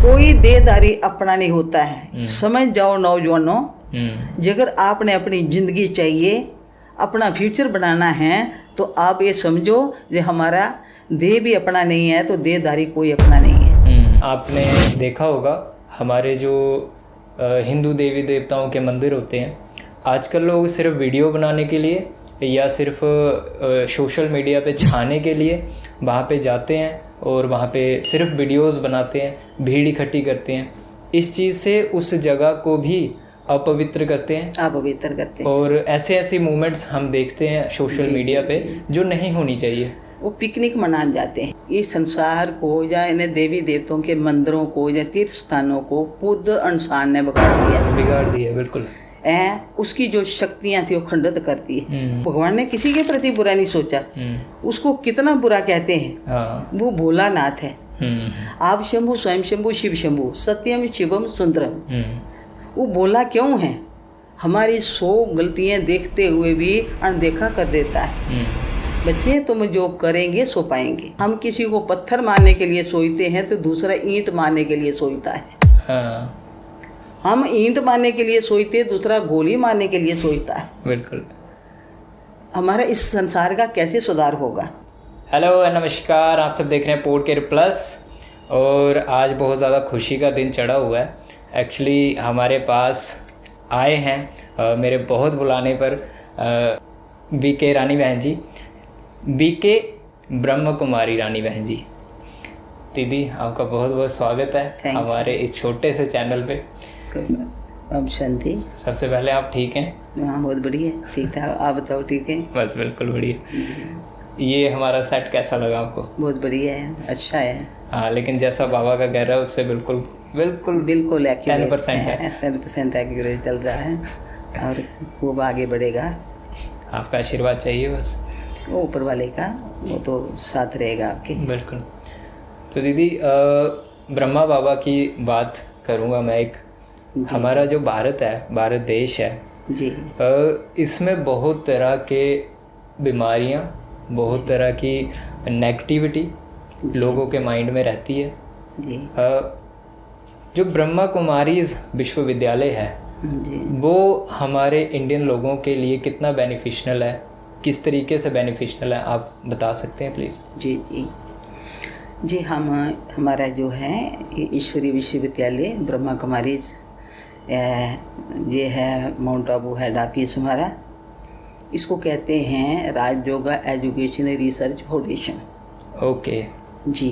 कोई देदारी अपना नहीं होता है। समझ जाओ नौजवानों, जगर आपने अपनी ज़िंदगी चाहिए, अपना फ्यूचर बनाना है, तो आप ये समझो कि हमारा देह भी अपना नहीं है तो देहधारी कोई अपना नहीं है। आपने देखा होगा हमारे जो हिंदू देवी देवताओं के मंदिर होते हैं, आजकल लोग सिर्फ वीडियो बनाने के लिए या सिर्फ सोशल मीडिया पे छाने के लिए वहाँ पे जाते हैं और वहाँ पे सिर्फ वीडियोस बनाते हैं, भीड़ इकट्ठी करते हैं। इस चीज़ से उस जगह को भी अपवित्र करते हैं और ऐसे मूवमेंट्स हम देखते हैं सोशल मीडिया पे जो नहीं होनी चाहिए। वो पिकनिक मनाने जाते हैं। इस संसार को या इन्हें देवी देवताओं के मंदिरों को या तीर्थ स्थानों को खुद इंसान ने बिगाड़ दिया। बिल्कुल। उसकी जो शक्तियां थी वो खंडित करती है। भगवान ने किसी के प्रति बुरा नहीं सोचा। उसको कितना बुरा कहते हैं। वो भोलानाथ है। आप शंभु स्वयं शंभु शिव शंभु सत्यम शिवम सुंदरम। वो भोला क्यों है? हमारी 100 गलतियां देखते हुए भी अनदेखा कर देता है। बच्चे तुम जो करेंगे सो पाएंगे। हम किसी को पत्थर मारने के लिए सोचते हैं तो दूसरा ईंट मारने के लिए सोचता है। हम ईंट मारने के लिए सोचते हैं, दूसरा गोली मारने के लिए सोचता है। बिल्कुल। हमारा इस संसार का कैसे सुधार होगा? हेलो नमस्कार, आप सब देख रहे हैं पॉडकेयर प्लस और आज बहुत ज़्यादा खुशी का दिन चढ़ा हुआ है। एक्चुअली हमारे पास आए हैं मेरे बहुत बुलाने पर बीके रानी बहन जी, बीके ब्रह्म कुमारी रानी बहन जी। दीदी आपका बहुत बहुत स्वागत है हमारे इस छोटे से चैनल पे। अब शांति। सबसे पहले आप ठीक हैं? हाँ बहुत बढ़िया, ठीक था। आप बताओ ठीक है? बस बिल्कुल बढ़िया। ये हमारा सेट कैसा लगा आपको? बहुत बढ़िया है, अच्छा है। हाँ, लेकिन जैसा बाबा का कह रहा है उससे बिल्कुल 10% एक्यूरेट चल रहा है और खूब आगे बढ़ेगा। आपका आशीर्वाद चाहिए बस, वो ऊपर वाले का, वो तो साथ रहेगा आपके। बिल्कुल। तो दीदी ब्रह्मा बाबा की बात करूँगा मैं। एक हमारा जो भारत है, भारत देश है जी, इसमें बहुत तरह के बीमारियाँ, बहुत तरह की नेगेटिविटी लोगों के माइंड में रहती है जी। जो ब्रह्मा कुमारीज विश्वविद्यालय है जी, वो हमारे इंडियन लोगों के लिए कितना बेनिफिशियल है, किस तरीके से बेनिफिशियल है, आप बता सकते हैं प्लीज़? जी जी जी। हमारा जो है ईश्वरीय विश्वविद्यालय ब्रह्मा कुमारीज ये है माउंट आबू हेड ऑफिस हमारा। इसको कहते हैं Rajyoga education research foundation. Okay जी।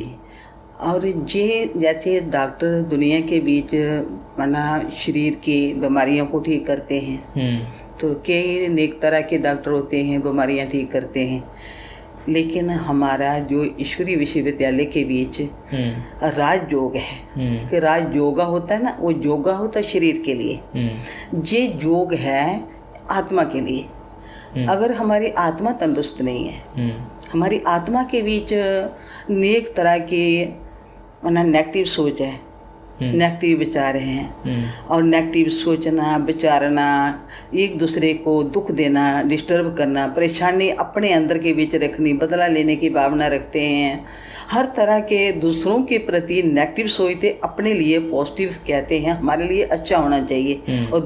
और ये जैसे डॉक्टर दुनिया के बीच माना शरीर की बीमारियों को ठीक करते हैं, तो कई नेक तरह के डॉक्टर होते हैं, बीमारियां ठीक करते हैं। लेकिन हमारा जो ईश्वरीय विश्वविद्यालय के बीच राजयोग है कि राज योगा होता है ना, वो योगा होता है शरीर के लिए। ये योग है आत्मा के लिए। अगर हमारी आत्मा तंदुरुस्त नहीं है, हमारी आत्मा के बीच नेक तरह की माना नेगेटिव सोच है, नेगेटिव विचार हैं और नेगेटिव सोचना, विचारना, एक दूसरे को दुख देना, डिस्टर्ब करना, परेशानी अपने अंदर के बीच रखनी, बदला लेने की भावना रखते हैं, हर तरह के दूसरों के प्रति नेगेटिव सोचते, अपने लिए पॉजिटिव कहते हैं हमारे लिए अच्छा होना चाहिए और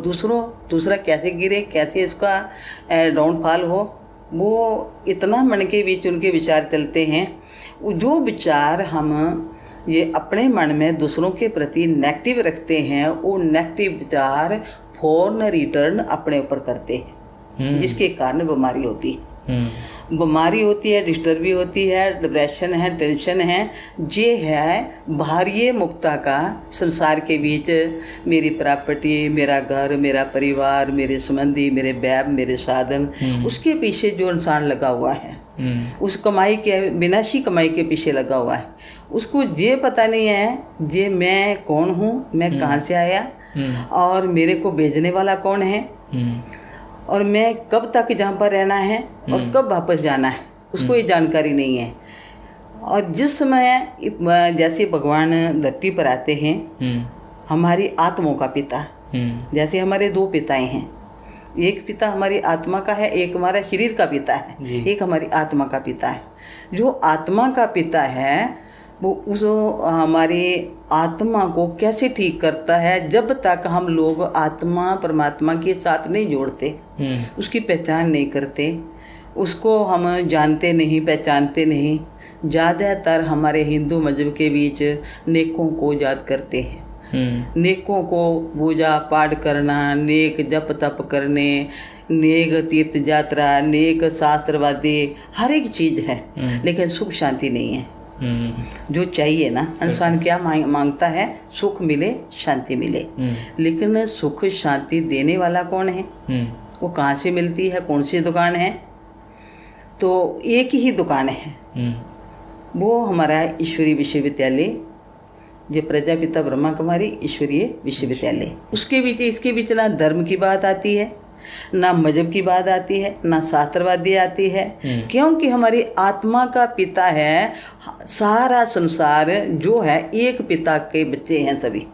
दूसरा कैसे गिरे, कैसे इसका डाउनफॉल हो, वो इतना मन के बीच उनके विचार चलते हैं। जो विचार हम ये अपने मन में दूसरों के प्रति नेगेटिव रखते हैं, वो नेगेटिव विचार फौरन रिटर्न अपने ऊपर करते हैं, जिसके कारण बीमारी होती है, डिस्टर्बी होती है, डिप्रेशन है, टेंशन है। ये है बाहरी मुक्ता का संसार के बीच मेरी प्रॉपर्टी, मेरा घर, मेरा परिवार, मेरे संबंधी, मेरे बैब, मेरे साधन, उसके पीछे जो इंसान लगा हुआ है, उस कमाई के विनाशी कमाई के पीछे लगा हुआ है। उसको ये पता नहीं है ये मैं कौन हूँ, मैं कहाँ से आया और मेरे को भेजने वाला कौन है और मैं कब तक जहाँ पर रहना है और कब वापस जाना है, उसको ये जानकारी नहीं है। और जिस समय जैसे भगवान धरती पर आते हैं, हमारी आत्माओं का पिता, जैसे हमारे 2 पिताएं हैं, एक पिता हमारी आत्मा का है, एक हमारा शरीर का पिता है, एक हमारी आत्मा का पिता है। जो आत्मा का पिता है वो उस हमारी आत्मा को कैसे ठीक करता है। जब तक हम लोग आत्मा परमात्मा के साथ नहीं जोड़ते, उसकी पहचान नहीं करते, उसको हम जानते नहीं, पहचानते नहीं। ज़्यादातर हमारे हिंदू मजहब के बीच नेकों को याद करते हैं, नेकों को पूजा पाठ करना, नेक जप तप करने, नेक तीर्थ यात्रा, नेक शास्त्रवादी, हर एक चीज़ है, लेकिन सुख शांति नहीं है। जो चाहिए ना, इंसान क्या मांगता है? सुख मिले, शांति मिले, लेकिन सुख शांति देने वाला कौन है? वो कहाँ से मिलती है? कौन सी दुकान है? तो एक ही दुकान है, वो हमारा ईश्वरीय विश्वविद्यालय, जो प्रजापिता ब्रह्मा कुमारी ईश्वरीय विश्वविद्यालय। उसके बीच इसके बीच ना धर्म की बात आती है, ना मजहब की बात आती है, ना शास्त्रवादी आती है, क्योंकि हमारी आत्मा का पिता है। सारा संसार जो है एक पिता के बच्चे हैं, सभी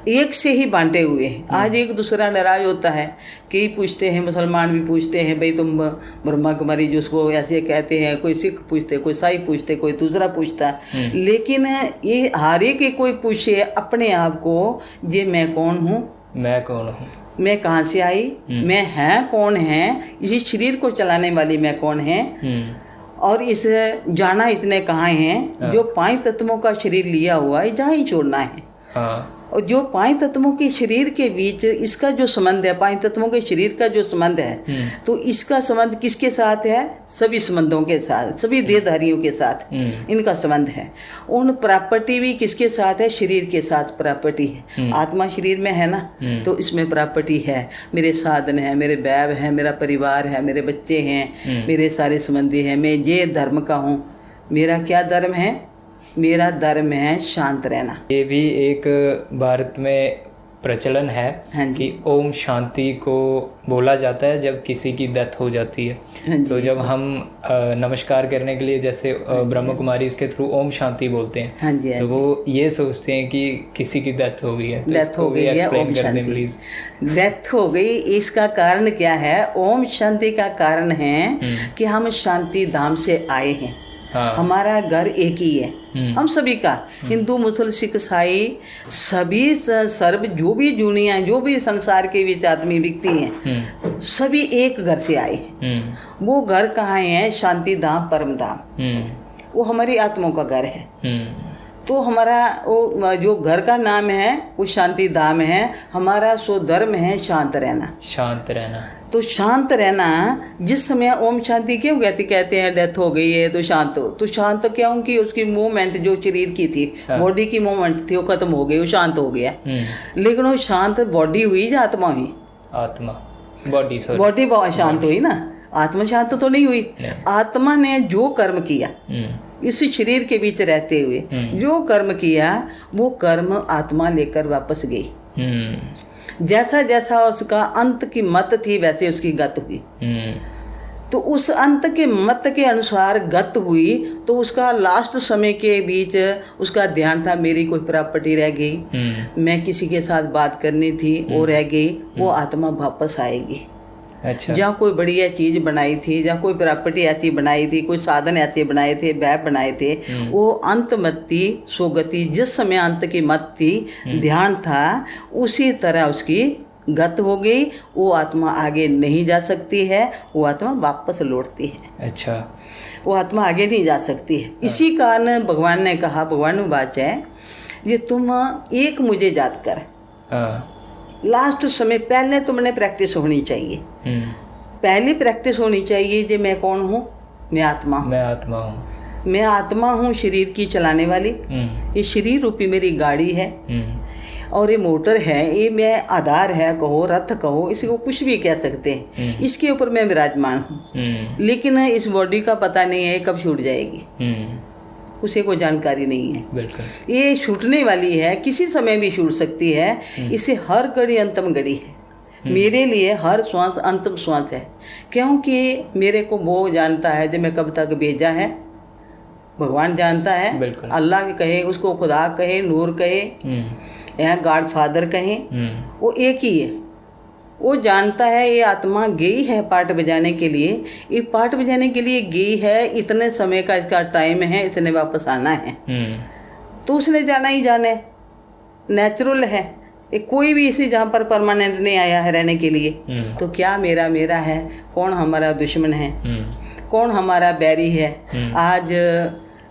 एक से ही बांटे हुए हैं। आज एक दूसरा नाराज होता है, कई पूछते हैं, मुसलमान भी पूछते हैं, भाई तुम ब्रह्मा कुमारी जिसको ऐसे कहते हैं, कोई सिख पूछते, कोई ईसाई पूछते, कोई दूसरा पूछता, लेकिन ये हर एक कोई पूछे अपने आप को, ये मैं कौन हूँ, मैं कौन हूँ, मैं कहाँ से आई, मैं है कौन है, इसी शरीर को चलाने वाली मैं कौन है, और इस जाना इसने कहाँ है। जो 5 तत्वों का शरीर लिया हुआ है, जहाँ ही छोड़ना है। और जो 5 तत्वों के शरीर के बीच इसका जो संबंध है, 5 तत्वों के शरीर का जो संबंध है, तो इसका संबंध किसके साथ है? सभी संबंधों के साथ, सभी देहधारियों के साथ इनका संबंध है। उन प्रॉपर्टी भी किसके साथ है? शरीर के साथ प्रॉपर्टी है। आत्मा शरीर में है ना, तो इसमें प्रॉपर्टी है। मेरे साधन है, मेरे बैव है, मेरा परिवार है, मेरे बच्चे हैं, मेरे सारे संबंधी हैं। मैं ये धर्म का हूँ। मेरा क्या धर्म है? मेरा धर्म है शांत रहना। ये भी एक भारत में प्रचलन है कि ओम शांति को बोला जाता है जब किसी की डेथ हो जाती है। तो जब हम नमस्कार करने के लिए जैसे ब्रह्म कुमारी इसके थ्रू ओम शांति बोलते हैं, तो वो ये सोचते हैं कि किसी की डेथ हो गई है, तो डेथ हो गई है, ओम शांति, प्लीज। डेथ हो गई, इसका कारण क्या है? ओम शांति का कारण है कि हम शांति धाम से आए हैं। हमारा घर एक ही है, हम सभी का, हिंदू मुसल सिख ईसाई सभी सर्व जो भी दुनिया, जो भी संसार के बीच आदमी व्यक्ति हैं, सभी एक घर से आए हैं। वो घर कहाँ है? शांति धाम, परम धाम, वो हमारी आत्माओं का घर है। तो हमारा वो जो घर का नाम है वो शांति धाम है। हमारा सो धर्म है शांत रहना, शांत रहना। तो शांत रहना, जिस समय ओम शांति क्यों कहते हैं डेथ हो गई है तो शांत हो, तो शांत क्या उनकी उसकी मूवमेंट जो शरीर की थी, बॉडी की मूवमेंट थी, वो खत्म हो गई, वो शांत हो गया। लेकिन वो शांत बॉडी हुई या आत्मा हुई? आत्मा, बॉडी शांत हुई ना, आत्मा शांत तो नहीं हुई। आत्मा ने जो कर्म किया इस शरीर के बीच रहते हुए, जो कर्म किया वो कर्म आत्मा लेकर वापस गई। जैसा जैसा उसका अंत की मत थी वैसे उसकी गत हुई। तो उस अंत के मत के अनुसार गत हुई, तो उसका लास्ट समय के बीच उसका ध्यान था मेरी कोई प्रॉपर्टी रह गई, मैं किसी के साथ बात करनी थी वो रह गई, वो आत्मा वापस आएगी। अच्छा। जहाँ कोई बढ़िया चीज़ बनाई थी, जहाँ कोई प्रॉपर्टी ऐसी बनाई थी, कोई साधन ऐसे बनाए थे, बैप बनाए थे, वो अंत मत थी, सोगति, जिस समय अंत की मत थी, ध्यान था, उसी तरह उसकी गत हो गई। वो आत्मा आगे नहीं जा सकती है, वो आत्मा वापस लौटती है। अच्छा। वो आत्मा आगे नहीं जा सकती है। इसी कारण भगवान ने कहा, भगवान बात है, ये तुम एक मुझे याद कर। लास्ट समय पहले तुमने प्रैक्टिस होनी चाहिए। पहली प्रैक्टिस होनी चाहिए कि मैं कौन हूँ? मैं आत्मा हूँ। मैं आत्मा हूँ। मैं आत्मा हूँ, शरीर की चलाने वाली। ये शरीर रूपी मेरी गाड़ी है और ये मोटर है, ये मैं आधार है कहो, रथ कहो, इसको कुछ भी कह सकते हैं। इसके ऊपर मैं विराजमान हूँ, लेकिन इस बॉडी का पता नहीं है कब छूट जाएगी, उसे कोई जानकारी नहीं है। बिल्कुल। ये छूटने वाली है, किसी समय भी छूट सकती है। इसे हर घड़ी अंतिम घड़ी है। मेरे लिए हर श्वास अंतिम श्वास है, क्योंकि मेरे को वो जानता है जो मैं कब तक भेजा है, भगवान जानता है। अल्लाह कहे, उसको खुदा कहे, नूर कहे, या गॉड फादर कहे, वो एक ही है। वो जानता है ये आत्मा गई है पाठ बजाने के लिए, ये पाठ बजाने के लिए गई है, इतने समय का इसका टाइम है, इसने वापस आना है। तो उसने जाना ही जाना है, नेचुरल है। ये कोई भी इसी जहाँ पर परमानेंट नहीं आया है रहने के लिए। तो क्या मेरा मेरा है, कौन हमारा दुश्मन है, कौन हमारा बैरी है। आज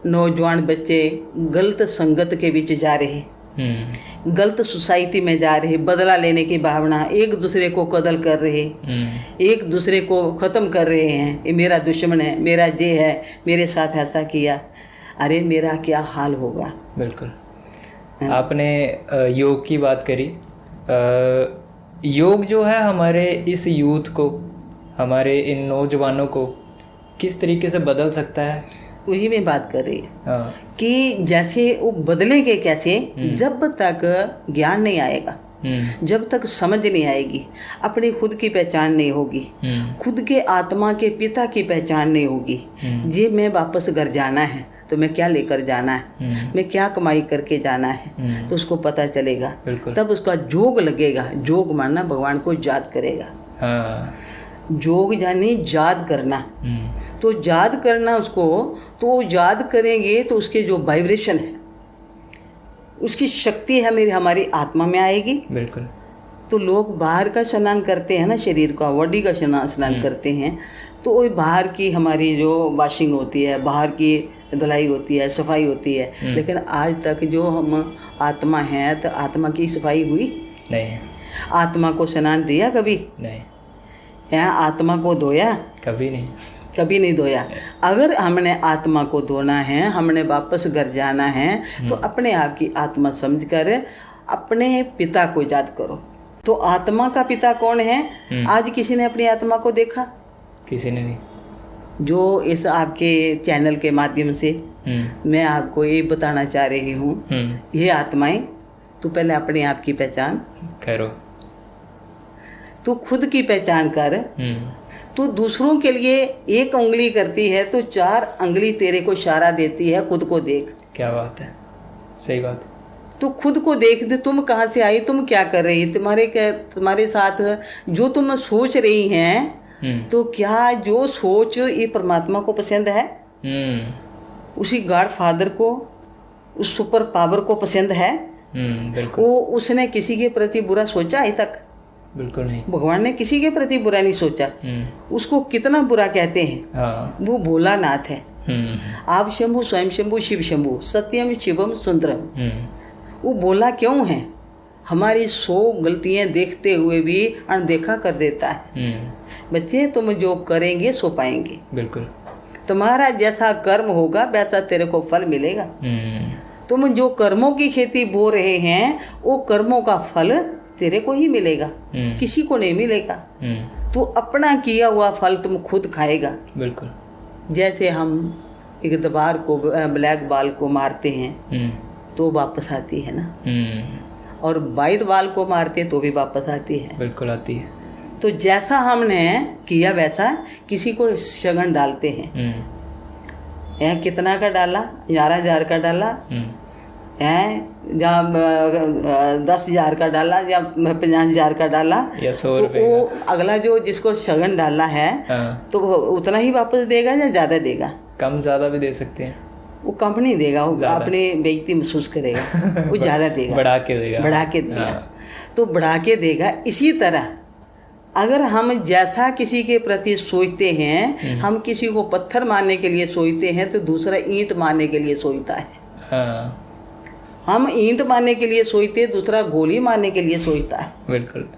नौजवान बच्चे गलत संगत के बीच जा रहे, गलत सोसाइटी में जा रहे, बदला लेने की भावना, एक दूसरे को कत्ल कर रहे, एक दूसरे को ख़त्म कर रहे हैं। ये मेरा दुश्मन है, मेरा ये है, मेरे साथ ऐसा किया, अरे मेरा क्या हाल होगा। बिल्कुल। आपने योग की बात करी। योग जो है हमारे इस यूथ को, हमारे इन नौजवानों को किस तरीके से बदल सकता है? वही मैं बात कर रही हूँ कि जैसे वो बदलेंगे कैसे, जब तक ज्ञान नहीं आएगा, जब तक समझ नहीं आएगी, अपनी खुद की पहचान नहीं होगी, खुद के आत्मा के पिता की पहचान नहीं होगी। ये मैं वापस घर जाना है तो मैं क्या लेकर जाना है, मैं क्या कमाई करके जाना है, तो उसको पता चलेगा। तब उसका जोग लगेगा। जोग मानना भगवान को याद करेगा। जोग यानी याद करना। तो याद करना उसको, तो वो याद करेंगे तो उसके जो वाइब्रेशन है, उसकी शक्ति है मेरी हमारी आत्मा में आएगी। बिल्कुल। तो लोग बाहर का स्नान करते हैं ना, शरीर का बॉडी का स्नान करते हैं, तो वो बाहर की हमारी जो वॉशिंग होती है, बाहर की धुलाई होती है, सफाई होती है, लेकिन आज तक जो हम आत्मा हैं तो आत्मा की सफाई हुई नहीं। आत्मा को स्नान दिया कभी नहीं, यहाँ आत्मा को धोया कभी नहीं, कभी नहीं धोया। अगर हमने आत्मा को धोना है, हमने वापस घर जाना है, तो अपने आप की आत्मा समझकर अपने पिता को याद करो। तो आत्मा का पिता कौन है? आज किसी ने अपनी आत्मा को देखा? किसी ने नहीं। जो इस आपके चैनल के माध्यम से मैं आपको ये बताना चाह रही हूँ, ये आत्माएं, तो पहले अपने आप की पहचान करो, तू खुद की पहचान कर। तू दूसरों के लिए एक उंगली करती है तो 4 उंगली तेरे को इशारा देती है, खुद को देख। क्या बात है, सही बात। तू खुद को देख दे, तुम कहाँ से आई, तुम क्या कर रही, तुम्हारे साथ जो तुम सोच रही हैं, तो क्या जो सोच ये परमात्मा को पसंद है? उसी गॉड फादर को, उस सुपर पावर को पसंद है? वो उसने किसी के प्रति बुरा सोचा अभी तक? बिल्कुल नहीं। भगवान ने किसी के प्रति बुरा नहीं सोचा। उसको कितना बुरा कहते हैं। वो भोलानाथ है। आप शंभु, स्वयं शंभु, शिव शंभु, सत्यम शिवम सुंदरम। वो भोला क्यों है? हमारी 100 गलतियां देखते हुए भी अनदेखा कर देता है। बच्चे, तुम जो करेंगे सो पाएंगे। बिल्कुल। तुम्हारा जैसा कर्म होगा वैसा तेरे को फल मिलेगा। तुम जो कर्मों की खेती बो रहे हैं, वो कर्मों का फल तेरे को ही मिलेगा, किसी को नहीं मिलेगा। तो अपना किया हुआ फल तुम खुद खाएगा। बिल्कुल। जैसे हम एक दीवार को, ब्लैक बॉल को मारते हैं तो वापस आती है ना, और वाइट बॉल को मारते तो भी वापस आती है। बिल्कुल आती है। तो जैसा हमने किया वैसा किसी को शगन डालते हैं। यहाँ कितना का डाला? 11,000 का डाला है, या 10,000 का डाला, या 50,000 का डाला, या 100 तो रुपए वो अगला जो जिसको शगन डाला है, तो वो उतना ही वापस देगा या ज़्यादा देगा? कम ज़्यादा भी दे सकते हैं। वो कम नहीं देगा, वो अपनी बेइज्जती महसूस करेगा। वो ज़्यादा देगा, बढ़ा के देगा। बढ़ा के देगा। तो बढ़ा के देगा। इसी तरह अगर हम जैसा किसी के प्रति सोचते हैं, हम किसी को पत्थर मारने के लिए सोचते हैं तो दूसरा ईंट मारने के लिए सोचता है। हम ईंट मारने के लिए सोचते, दूसरा गोली मारने के लिए सोचता है। बिल्कुल।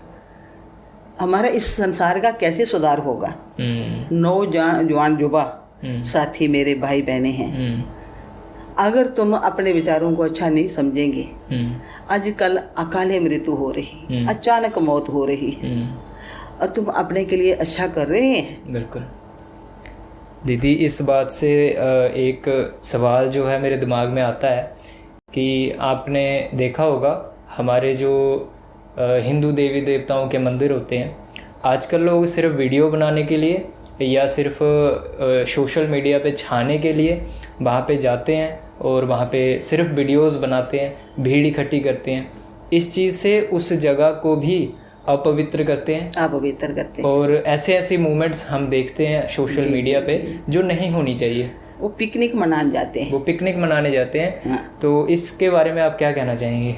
हमारा इस संसार का कैसे सुधार होगा? नौजवान युवा साथी मेरे भाई बहने हैं, अगर तुम अपने विचारों को अच्छा नहीं समझेंगे, आजकल अकाले मृत्यु हो रही, अचानक मौत हो रही है, और तुम अपने के लिए अच्छा कर रहे हैं। बिल्कुल। दीदी, इस बात से एक सवाल जो है मेरे दिमाग में आता है कि आपने देखा होगा हमारे जो हिंदू देवी देवताओं के मंदिर होते हैं, आजकल लोग सिर्फ वीडियो बनाने के लिए या सिर्फ सोशल मीडिया पे छाने के लिए वहाँ पे जाते हैं और वहाँ पे सिर्फ वीडियोस बनाते हैं, भीड़ इकट्ठी करते हैं। इस चीज़ से उस जगह को भी अपवित्र करते हैं, अपवित्र करते हैं। और ऐसे ऐसे मूवमेंट्स हम देखते हैं सोशल मीडिया पे जो नहीं होनी चाहिए। वो पिकनिक मनाने जाते हैं, वो पिकनिक मनाने जाते हैं। हाँ। तो इसके बारे में आप क्या कहना चाहेंगे?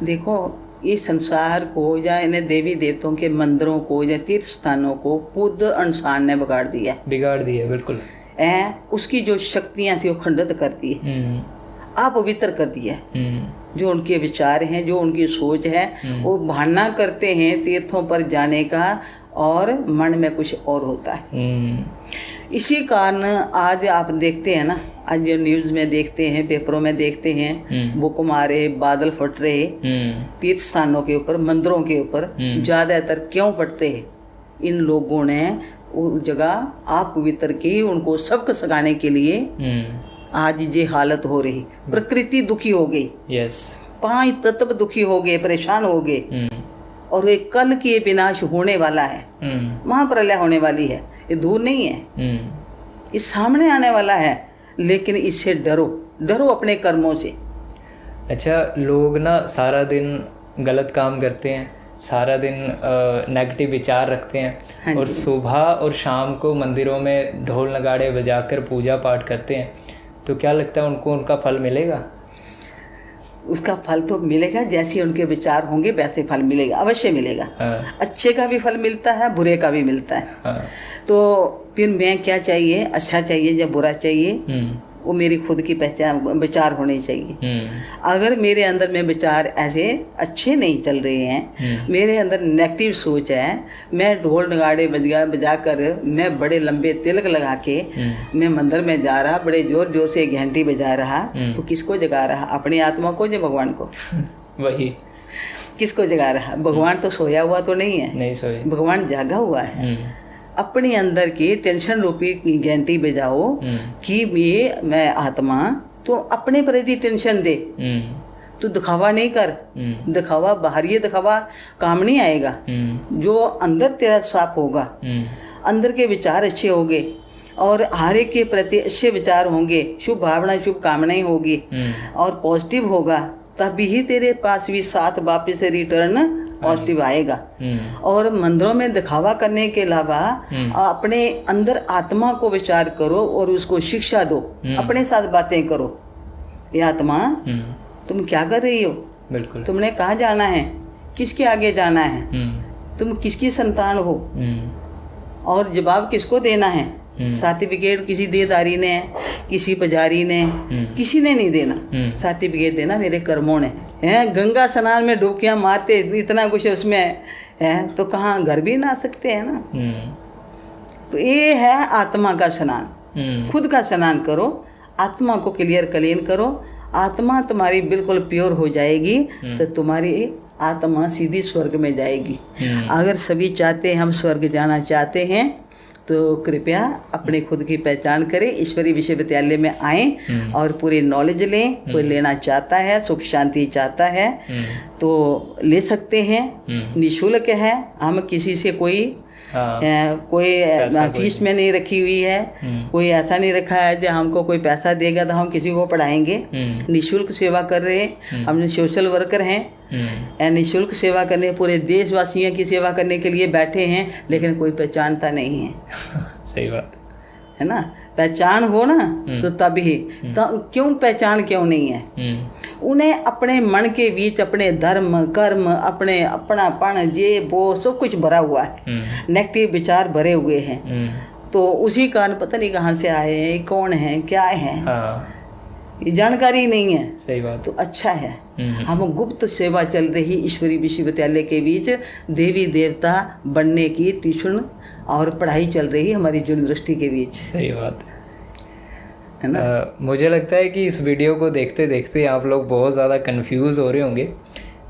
देखो, इस संसार को या इन्हें देवी देवताओं के मंदिरों को या तीर्थ स्थानों को खुद इंसान ने बिगाड़ दिया, बिल्कुल। उसकी जो शक्तियाँ थी वो खंडित कर दी, अपवित्र कर दिया। जो उनके विचार हैं, जो उनकी सोच है, वो बहाना करते हैं तीर्थों पर जाने का और मन में कुछ और होता है। इसी कारण आज आप देखते हैं ना, आज जो न्यूज़ में देखते हैं, पेपरों में देखते हैं, भूकंपारे, बादल फट रहे तीर्थ स्थानों के ऊपर, मंदिरों के ऊपर। ज़्यादातर क्यों फट रहे? इन लोगों ने वो जगह आप पवित्र की, उनको सबक सगाने के लिए आज ये हालत हो रही। प्रकृति दुखी हो गई, 5 तत्व दुखी हो गए, परेशान हो गए। और ये कल की विनाश होने वाला है, महाप्रलय होने वाली है, ये दूर नहीं है, ये सामने आने वाला है। लेकिन इससे डरो अपने कर्मों से। अच्छा, लोग ना सारा दिन गलत काम करते हैं, सारा दिन नेगेटिव विचार रखते हैं, हाँ, और सुबह और शाम को मंदिरों में ढोल नगाड़े बजाकर पूजा पाठ करते हैं। तो क्या लगता है उनको उनका फल मिलेगा? उसका फल तो मिलेगा, जैसे उनके विचार होंगे वैसे फल मिलेगा, अवश्य मिलेगा। हाँ। अच्छे का भी फल मिलता है, बुरे का भी मिलता है। हाँ। तो फिर मैं क्या चाहिए, अच्छा चाहिए या बुरा चाहिए, वो मेरी खुद की पहचान विचार होने चाहिए। अगर मेरे अंदर में विचार ऐसे अच्छे नहीं चल रहे हैं, मेरे अंदर नेगेटिव सोच है, मैं ढोल नगाड़े बजा कर, मैं बड़े लंबे तिलक लगा के मैं मंदिर में जा रहा, बड़े जोर जोर से घंटी बजा रहा, तो किसको जगा रहा? अपनी आत्मा को या भगवान को? वही, किसको जगा रहा? भगवान तो सोया हुआ तो नहीं है, नहीं सोया, भगवान जागा हुआ है। अपने अंदर की टेंशन रूपी घंटी बजाओ कि ये मैं आत्मा, तो अपने प्रति टेंशन दे, तो दिखावा नहीं कर। दिखावा, बाहरी दिखावा काम नहीं आएगा। जो अंदर तेरा साफ होगा, अंदर के विचार अच्छे होंगे और हर एक के प्रति अच्छे विचार होंगे, शुभ भावना, शुभ कामनाएं होगी और पॉजिटिव होगा, तभी ही तेरे पास भी साथ वापस रिटर्न पॉजिटिव आएगा। और मंदिरों में दिखावा करने के अलावा अपने अंदर आत्मा को विचार करो और उसको शिक्षा दो, अपने साथ बातें करो। ये आत्मा, तुम क्या कर रही हो? बिल्कुल। तुमने कहाँ जाना है? किसके आगे जाना है? तुम किसकी संतान हो? और जवाब किसको देना है? सर्टिफिकेट किसी देदारी ने, किसी पुजारी ने, किसी ने नहीं देना। सर्टिफिकेट देना मेरे कर्मों ने है। गंगा स्नान में डुबकियां मारते, इतना कुछ उसमें है, तो कहाँ घर भी ना सकते हैं ना। तो ये है आत्मा का स्नान। खुद का स्नान करो, आत्मा को क्लीन करो। आत्मा तुम्हारी बिल्कुल प्योर हो जाएगी तो तुम्हारी आत्मा सीधी स्वर्ग में जाएगी। अगर सभी चाहते हैं, हम स्वर्ग जाना चाहते हैं, तो कृपया अपने खुद की पहचान करें, ईश्वरीय विश्वविद्यालय में आएं और पूरी नॉलेज लें। कोई लेना चाहता है, सुख शांति चाहता है तो ले सकते हैं, निःशुल्क है। हम किसी से कोई फीस में नहीं रखी हुई है, कोई ऐसा नहीं रखा है जो हमको कोई पैसा देगा तो हम किसी को पढ़ाएंगे। निःशुल्क सेवा कर रहे हैं, हम सोशल वर्कर हैं, निःशुल्क सेवा करने, पूरे देशवासियों की सेवा करने के लिए बैठे हैं, लेकिन कोई पहचानता नहीं है। सही बात है ना। पहचान हो ना तो तभी तो क्यों पहचान क्यों नहीं है? उन्हें अपने मन के बीच अपने धर्म कर्म अपने अपनापन जे वो सब कुछ भरा हुआ है, नेगेटिव विचार भरे हुए हैं। तो उसी कारण पता नहीं कहाँ से आए हैं, कौन है, क्या है, ये जानकारी नहीं है। सही बात। तो अच्छा है, हम गुप्त सेवा चल रही ईश्वरीय विश्वविद्यालय के बीच देवी देवता बनने की ट्यूशन और पढ़ाई चल रही हमारी यूनिवर्सिटी के बीच। सही बात है ना। मुझे लगता है कि इस वीडियो को देखते देखते आप लोग बहुत ज़्यादा कंफ्यूज हो रहे होंगे।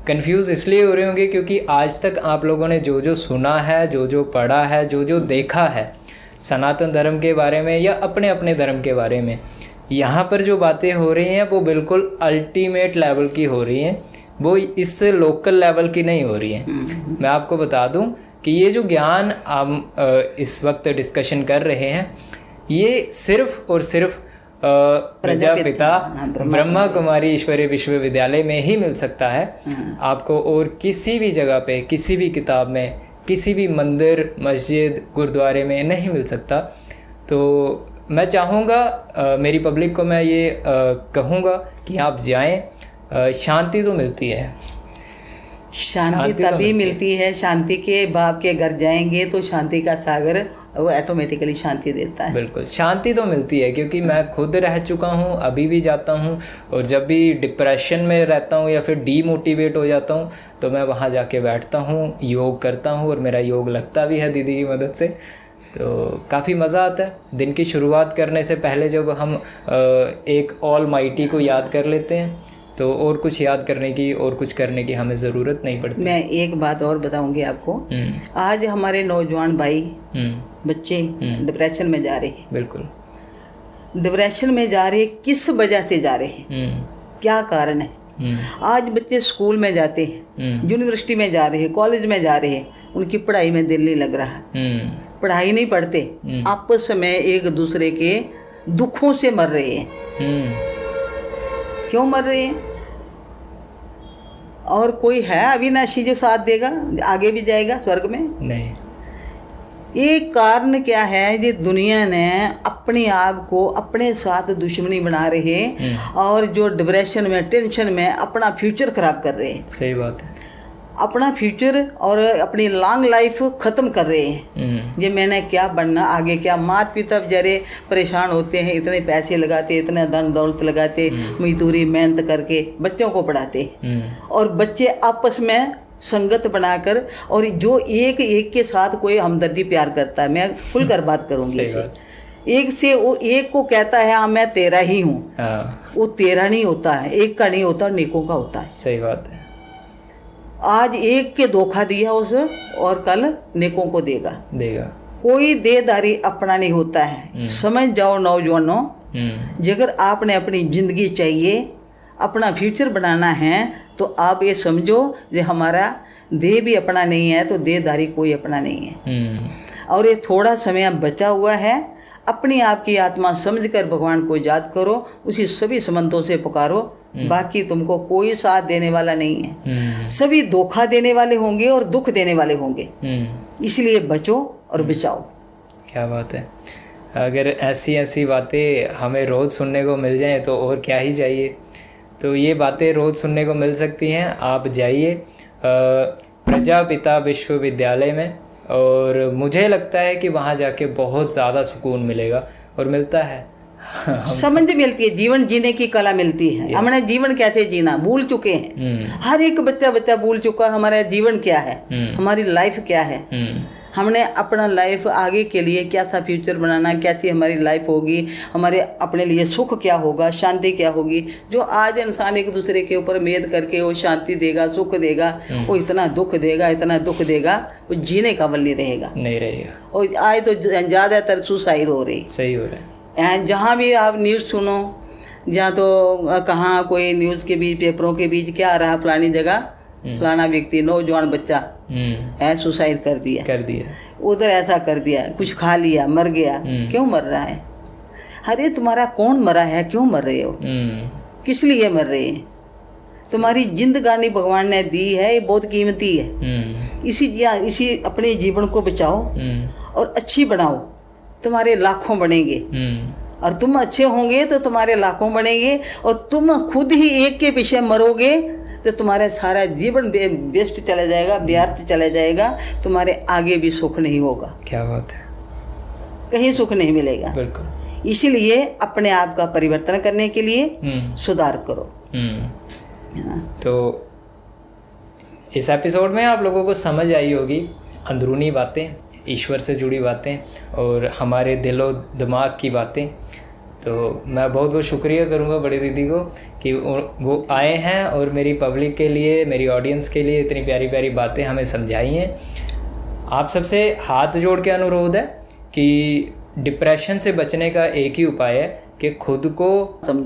कंफ्यूज इसलिए हो रहे होंगे क्योंकि आज तक आप लोगों ने जो जो सुना है, जो जो पढ़ा है, जो जो देखा है सनातन धर्म के बारे में या अपने अपने धर्म के बारे में, यहाँ पर जो बातें हो रही हैं वो बिल्कुल अल्टीमेट लेवल की हो रही हैं, वो इससे लोकल लेवल की नहीं हो रही हैं। मैं आपको बता दूं कि ये जो ज्ञान हम इस वक्त डिस्कशन कर रहे हैं, ये सिर्फ़ और सिर्फ प्रजापिता ब्रह्मा कुमारी ईश्वरीय विश्वविद्यालय में ही मिल सकता है। आपको और किसी भी जगह पे, किसी भी किताब में, किसी भी मंदिर, मस्जिद, गुरुद्वारे में नहीं मिल सकता। तो मैं चाहूँगा, मेरी पब्लिक को मैं ये कहूँगा कि आप जाएं। शांति तो मिलती है, शांति तभी मिलती है, शांति के बाप के घर जाएंगे तो शांति का सागर वो ऑटोमेटिकली शांति देता है। बिल्कुल, शांति तो मिलती है, क्योंकि मैं खुद रह चुका हूँ, अभी भी जाता हूँ, और जब भी डिप्रेशन में रहता हूँ या फिर डीमोटिवेट हो जाता हूँ तो मैं वहाँ जाके बैठता हूँ, योग करता हूँ, और मेरा योग लगता भी है दीदी की मदद से। तो काफ़ी मज़ा आता है। दिन की शुरुआत करने से पहले जब हम एक ऑल माइटी को याद कर लेते हैं तो और कुछ याद करने की और कुछ करने की हमें ज़रूरत नहीं पड़ती। मैं एक बात और बताऊंगी आपको। आज हमारे नौजवान भाई बच्चे डिप्रेशन में जा रहे हैं। बिल्कुल, डिप्रेशन में जा रहे, किस वजह से जा रहे हैं, क्या कारण है? आज बच्चे स्कूल में जाते हैं, यूनिवर्सिटी में जा रहे हैं, कॉलेज में जा रहे हैं, उनकी पढ़ाई में दिल नहीं लग रहा, पढ़ाई नहीं पढ़ते, आपस में एक दूसरे के दुखों से मर रहे हैं। क्यों मर रहे हैं? और कोई है अविनाशी जो साथ देगा, आगे भी जाएगा स्वर्ग में? नहीं। एक कारण क्या है, ये दुनिया ने अपने आप को अपने साथ दुश्मनी बना रहे हैं, और जो डिप्रेशन में, टेंशन में अपना फ्यूचर खराब कर रहे हैं। सही बात है। अपना फ्यूचर और अपनी लॉन्ग लाइफ ख़त्म कर रहे हैं। ये मैंने क्या बनना, आगे क्या। माता पिता बेचारे परेशान होते हैं, इतने पैसे लगाते, इतना धन दौलत लगाते, मजदूरी मेहनत करके बच्चों को पढ़ाते, और बच्चे आपस में संगत बनाकर, और जो एक एक के साथ कोई हमदर्दी प्यार करता है, मैं खुलकर बात करूँगी इसे, एक से वो एक को कहता है हाँ मैं तेरा ही हूँ, वो तेरा नहीं होता है, एक का नहीं होता, नेकों का होता है। सही बात है। आज एक के धोखा दिया उस, और कल नेकों को देगा। कोई देदारी अपना नहीं होता है। समझ जाओ नौजवानों, जगर आपने अपनी ज़िंदगी चाहिए, अपना फ्यूचर बनाना है, तो आप ये समझो कि हमारा देह भी अपना नहीं है, तो देदारी कोई अपना नहीं है। और ये थोड़ा समय बचा हुआ है, अपनी आपकी आत्मा समझकर भगवान को याद करो, उसी सभी संबंधों से पुकारो। बाकी तुमको कोई साथ देने वाला नहीं है, सभी धोखा देने वाले होंगे और दुख देने वाले होंगे। इसलिए बचो और बचाओ। क्या बात है। अगर ऐसी ऐसी बातें हमें रोज़ सुनने को मिल जाएं तो और क्या ही चाहिए। तो ये बातें रोज़ सुनने को मिल सकती हैं। आप जाइए प्रजापिता विश्वविद्यालय में, और मुझे लगता है कि वहाँ जाके बहुत ज़्यादा सुकून मिलेगा, और मिलता है। समझ मिलती है, जीवन जीने की कला मिलती है। हमने जीवन कैसे जीना भूल चुके हैं। हर एक बच्चा भूल चुका है हमारा जीवन क्या है, हमारी लाइफ क्या है। हमने अपना लाइफ आगे के लिए क्या था फ्यूचर बनाना, कैसी हमारी लाइफ होगी, हमारे अपने लिए सुख क्या होगा, शांति क्या होगी। जो आज इंसान एक दूसरे के ऊपर मेद करके वो शांति देगा, सुख देगा, वो इतना दुख देगा, इतना दुख देगा, वो जीने का बल नहीं रहेगा। और आज तो ज़्यादातर सुसाइड हो रही। सही हो रहा है। जहाँ भी आप न्यूज़ सुनो, जहाँ तो कहाँ कोई न्यूज़ के बीच, पेपरों के बीच क्या आ रहा, फलानी जगह फलाना व्यक्ति, नौजवान बच्चा है सुसाइड कर दिया, उधर ऐसा कर दिया, कुछ खा लिया, मर गया। क्यों मर रहा है? अरे तुम्हारा कौन मरा है, क्यों मर रहे हो, किस लिए मर रहे हैं? तुम्हारी जिंदगानी भगवान ने दी है, ये बहुत कीमती है। इसी अपने जीवन को बचाओ और अच्छी बनाओ, तुम्हारे लाखों बनेंगे। और तुम अच्छे होंगे तो तुम्हारे लाखों बनेंगे, और तुम खुद ही एक के पीछे मरोगे तो तुम्हारा सारा जीवन वेस्ट चला जाएगा, व्यर्थ चला जाएगा, तुम्हारे आगे भी सुख नहीं होगा। क्या बात है। कहीं सुख नहीं मिलेगा। बिल्कुल। इसीलिए अपने आप का परिवर्तन करने के लिए सुधार करो। तो इस एपिसोड में आप लोगों को समझ आई होगी अंदरूनी बातें, ईश्वर से जुड़ी बातें, और हमारे दिलो दिमाग की बातें। तो मैं बहुत बहुत शुक्रिया करूँगा बड़ी दीदी को कि वो आए हैं और मेरी पब्लिक के लिए, मेरी ऑडियंस के लिए इतनी प्यारी प्यारी बातें हमें समझाई हैं। आप सबसे हाथ जोड़ के अनुरोध है कि डिप्रेशन से बचने का एक ही उपाय है कि खुद को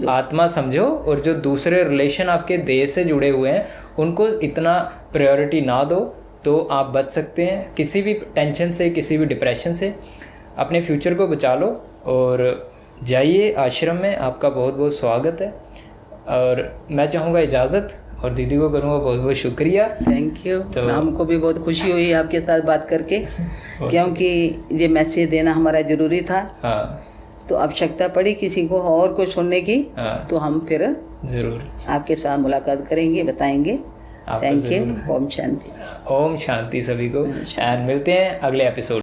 आत्मा समझो, और जो दूसरे रिलेशन आपके देह से जुड़े हुए हैं उनको इतना प्रायोरिटी ना दो, तो आप बच सकते हैं किसी भी टेंशन से, किसी भी डिप्रेशन से। अपने फ्यूचर को बचा लो और जाइए आश्रम में, आपका बहुत बहुत स्वागत है। और मैं चाहूँगा इजाज़त, और दीदी को करूँगा बहुत बहुत शुक्रिया। Thank you. तो हमको भी बहुत खुशी हुई आपके साथ बात करके क्योंकि ये मैसेज देना हमारा ज़रूरी था। हाँ, तो आवश्यकता पड़ी किसी को और को सुनने की, तो हम फिर ज़रूर आपके साथ मुलाकात करेंगे, बताएंगे। Thank you. ओम शांति। ओम शांति सभी को, एंड मिलते हैं अगले एपिसोड।